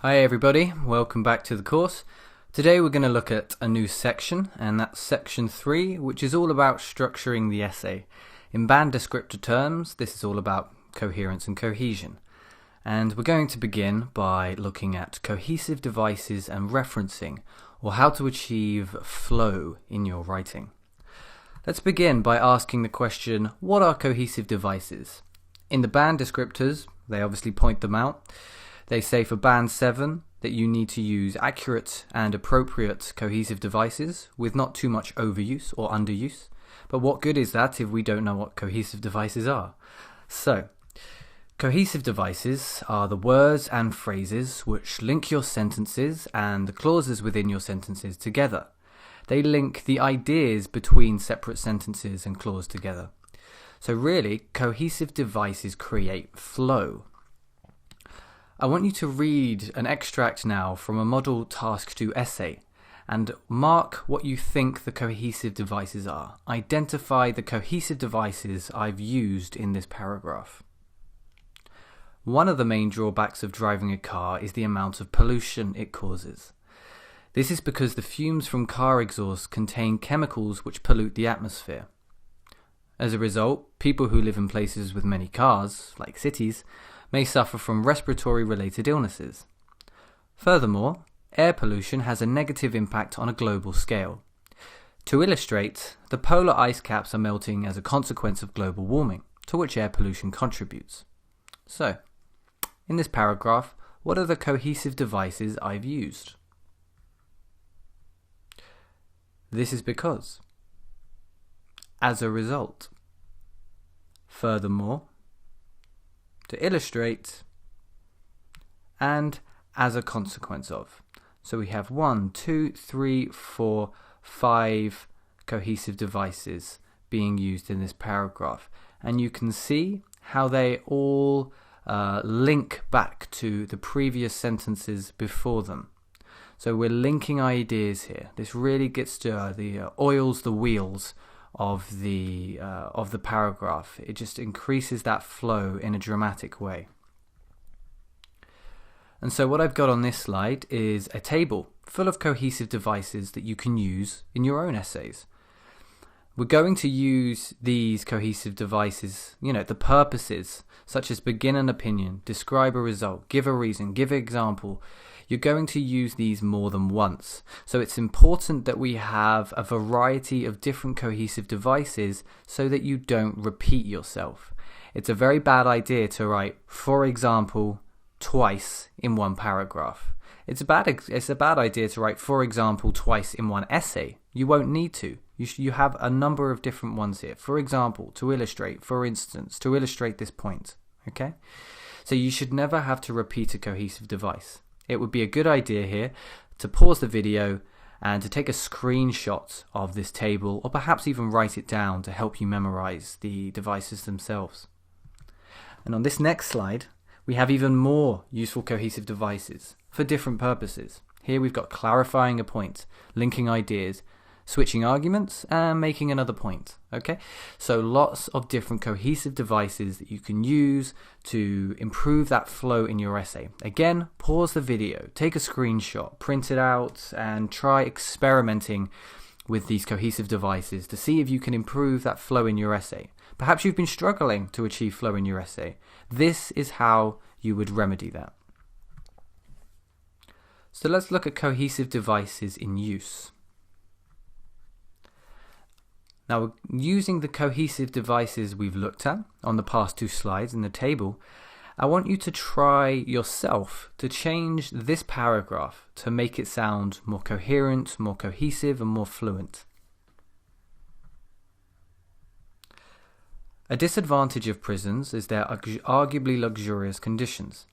Hi everybody, welcome back to the course. Today we're going to look at a new section, and that's section 3, which is all about structuring the essay. In band descriptor terms, this is all about coherence and cohesion. And we're going to begin by looking at cohesive devices and referencing, or how to achieve flow in your writing. Let's begin by asking the question, what are cohesive devices? In the band descriptors, they obviously point them out. They say for band 7 that you need to use accurate and appropriate cohesive devices with not too much overuse or underuse. But what good is that if we don't know what cohesive devices are? So, cohesive devices are the words and phrases which link your sentences and the clauses within your sentences together. They link the ideas between separate sentences and clause together. So really, cohesive devices create flow. I want you to read an extract now from a Model Task 2 essay and mark what you think the cohesive devices are. Identify the cohesive devices I've used in this paragraph. One of the main drawbacks of driving a car is the amount of pollution it causes. This is because the fumes from car exhaust contain chemicals which pollute the atmosphere. As a result, people who live in places with many cars, like cities, may suffer from respiratory-related illnesses. Furthermore, air pollution has a negative impact on a global scale. To illustrate, the polar ice caps are melting as a consequence of global warming, to which air pollution contributes. So, in this paragraph, what are the cohesive devices I've used? This is because. As a result. Furthermore. To illustrate, and as a consequence of. So we have 1, 2, 3, 4, 5 cohesive devices being used in this paragraph. And you can see how they all link back to the previous sentences before them. So we're linking ideas here. This really gets to oils the wheels of the paragraph. It just increases that flow in a dramatic way. And so what I've got on this slide is a table full of cohesive devices that you can use in your own essays. We're going to use these cohesive devices, the purposes, such as begin an opinion, describe a result, give a reason, give an example. You're going to use these more than once. So it's important that we have a variety of different cohesive devices so that you don't repeat yourself. It's a very bad idea to write, for example, twice in one paragraph. It's a bad idea to write, for example, twice in one essay. You won't need to. You have a number of different ones here. For example, to illustrate, for instance, to illustrate this point. Okay? So you should never have to repeat a cohesive device. It would be a good idea here to pause the video and to take a screenshot of this table, or perhaps even write it down to help you memorize the devices themselves. And on this next slide, we have even more useful cohesive devices for different purposes. Here we've got clarifying a point, linking ideas, switching arguments, and making another point. Okay, so lots of different cohesive devices that you can use to improve that flow in your essay. Again, pause the video, take a screenshot, print it out, and try experimenting with these cohesive devices to see if you can improve that flow in your essay. Perhaps you've been struggling to achieve flow in your essay. This is how you would remedy that. So let's look at cohesive devices in use. Now, using the cohesive devices we've looked at on the past 2 slides in the table, I want you to try yourself to change this paragraph to make it sound more coherent, more cohesive, and more fluent. A disadvantage of prisons is their arguably luxurious conditions.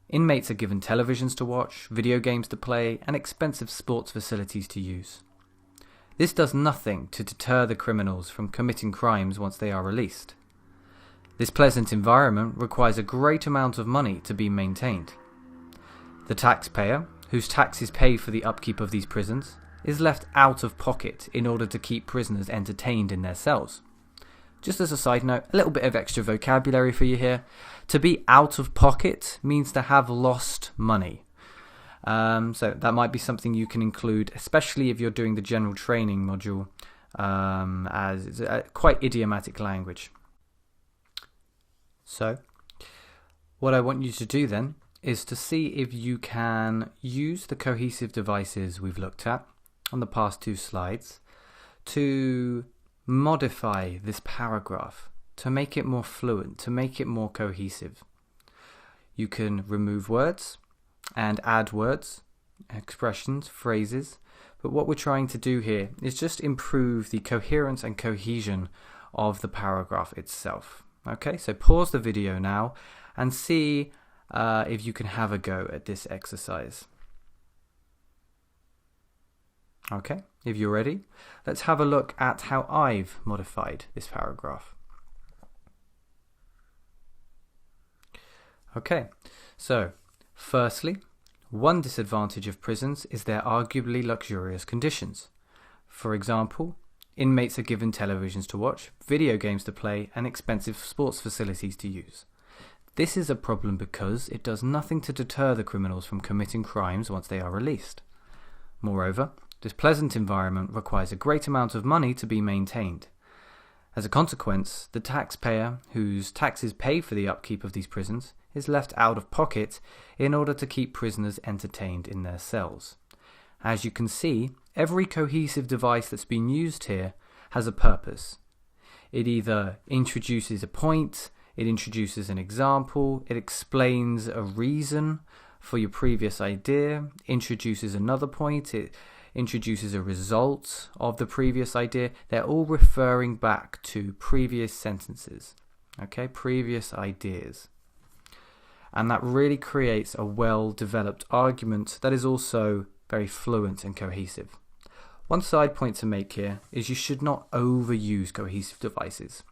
Inmates are given televisions to watch, video games to play, and expensive sports facilities to use. This does nothing to deter the criminals from committing crimes once they are released. This pleasant environment requires a great amount of money to be maintained. The taxpayer, whose taxes pay for the upkeep of these prisons, is left out of pocket in order to keep prisoners entertained in their cells. Just as a side note, a little bit of extra vocabulary for you here. To be out of pocket means to have lost money. So that might be something you can include, especially if you're doing the general training module, as it's a quite idiomatic language. So what I want you to do then is to see if you can use the cohesive devices we've looked at on the past 2 slides to modify this paragraph, to make it more fluent, to make it more cohesive. You can remove words and add words, expressions, phrases, but what we're trying to do here is just improve the coherence and cohesion of the paragraph itself. Okay, so pause the video now and see if you can have a go at this exercise. Okay, if you're ready, let's have a look at how I've modified this paragraph. Okay, so firstly, one disadvantage of prisons is their arguably luxurious conditions. For example, inmates are given televisions to watch, video games to play, and expensive sports facilities to use. This is a problem because it does nothing to deter the criminals from committing crimes once they are released. Moreover, this pleasant environment requires a great amount of money to be maintained. As a consequence, the taxpayer, whose taxes pay for the upkeep of these prisons, is left out of pocket in order to keep prisoners entertained in their cells. As you can see, every cohesive device that's been used here has a purpose. It either introduces a point, it introduces an example, it explains a reason for your previous idea, introduces another point, it introduces a result of the previous idea. They're all referring back to previous sentences, okay, previous ideas. And that really creates a well-developed argument that is also very fluent and cohesive. One side point to make here is you should not overuse cohesive devices.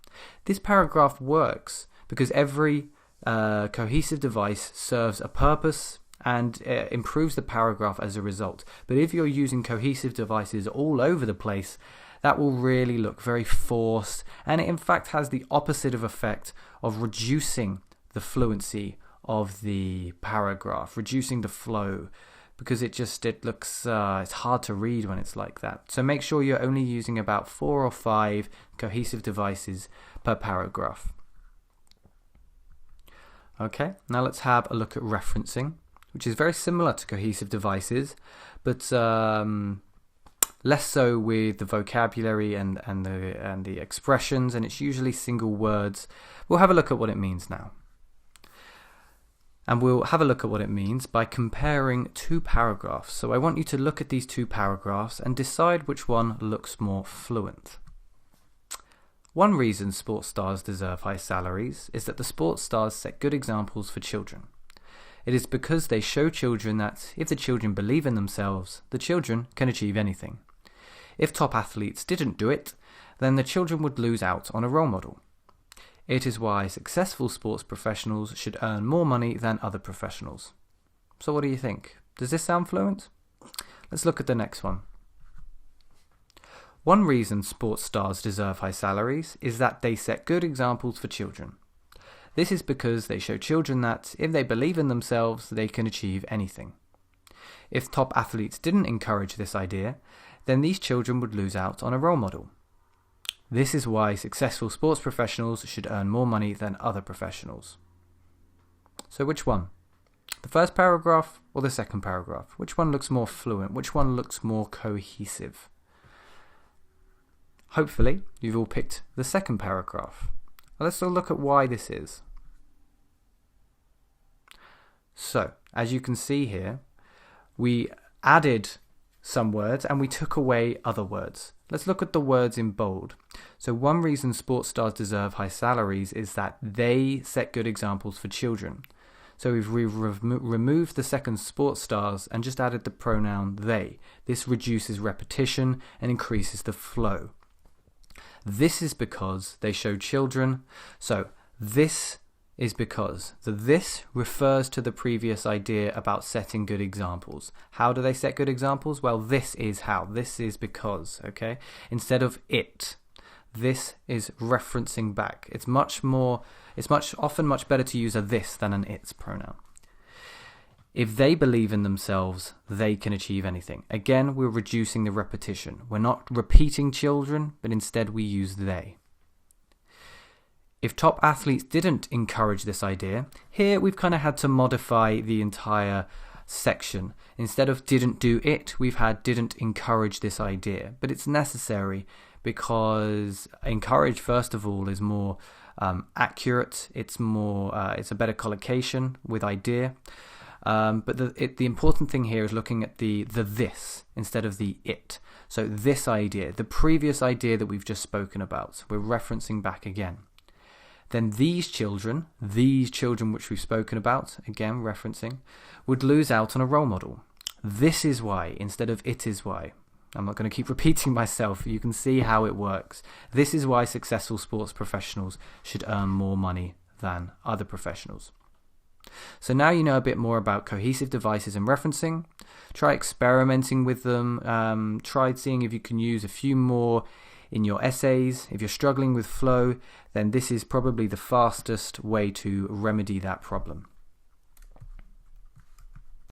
This paragraph works because every cohesive device serves a purpose and improves the paragraph as a result. But if you're using cohesive devices all over the place, that will really look very forced, and it in fact has the opposite of effect of reducing the fluency of the paragraph, reducing the flow, because it looks it's hard to read when it's like that. So make sure you're only using about 4 or 5 cohesive devices per paragraph. Okay, now let's have a look at referencing, which is very similar to cohesive devices, but less so with the vocabulary and the expressions, and it's usually single words. We'll have a look at what it means now. And we'll have a look at what it means by comparing 2 paragraphs. So I want you to look at these 2 paragraphs and decide which one looks more fluent. One reason sports stars deserve high salaries is that the sports stars set good examples for children. It is because they show children that if the children believe in themselves, the children can achieve anything. If top athletes didn't do it, then the children would lose out on a role model. It is why successful sports professionals should earn more money than other professionals. So what do you think? Does this sound fluent? Let's look at the next one. One reason sports stars deserve high salaries is that they set good examples for children. This is because they show children that if they believe in themselves, they can achieve anything. If top athletes didn't encourage this idea, then these children would lose out on a role model. This is why successful sports professionals should earn more money than other professionals. So which one? The first paragraph or the second paragraph? Which one looks more fluent? Which one looks more cohesive? Hopefully, you've all picked the second paragraph. Let's look at why this is. So, as you can see here, we added some words and we took away other words. Let's look at the words in bold. So one reason sports stars deserve high salaries is that they set good examples for children. So if we removed the second sports stars and just added the pronoun they, this reduces repetition and increases the flow. This is because they show children. So this is because this refers to the previous idea about setting good examples. How do they set good examples? Well, this is how. This is because, okay? Instead of it, this is referencing back. It's often much better to use a this than an it's pronoun. If they believe in themselves, they can achieve anything. Again, we're reducing the repetition. We're not repeating children, but instead we use they. If top athletes didn't encourage this idea, here we've kind of had to modify the entire section. Instead of didn't do it, we've had didn't encourage this idea. But it's necessary because encourage, first of all, is more accurate. It's a better collocation with idea. But the important thing here is looking at the this instead of the it. So this idea, the previous idea that we've just spoken about, we're referencing back again. Then these children which we've spoken about, again referencing, would lose out on a role model. This is why instead of it is why. I'm not going to keep repeating myself. You can see how it works. This is why successful sports professionals should earn more money than other professionals. So now you know a bit more about cohesive devices and referencing. Try experimenting with them. Try seeing if you can use a few more in your essays. If you're struggling with flow, then this is probably the fastest way to remedy that problem.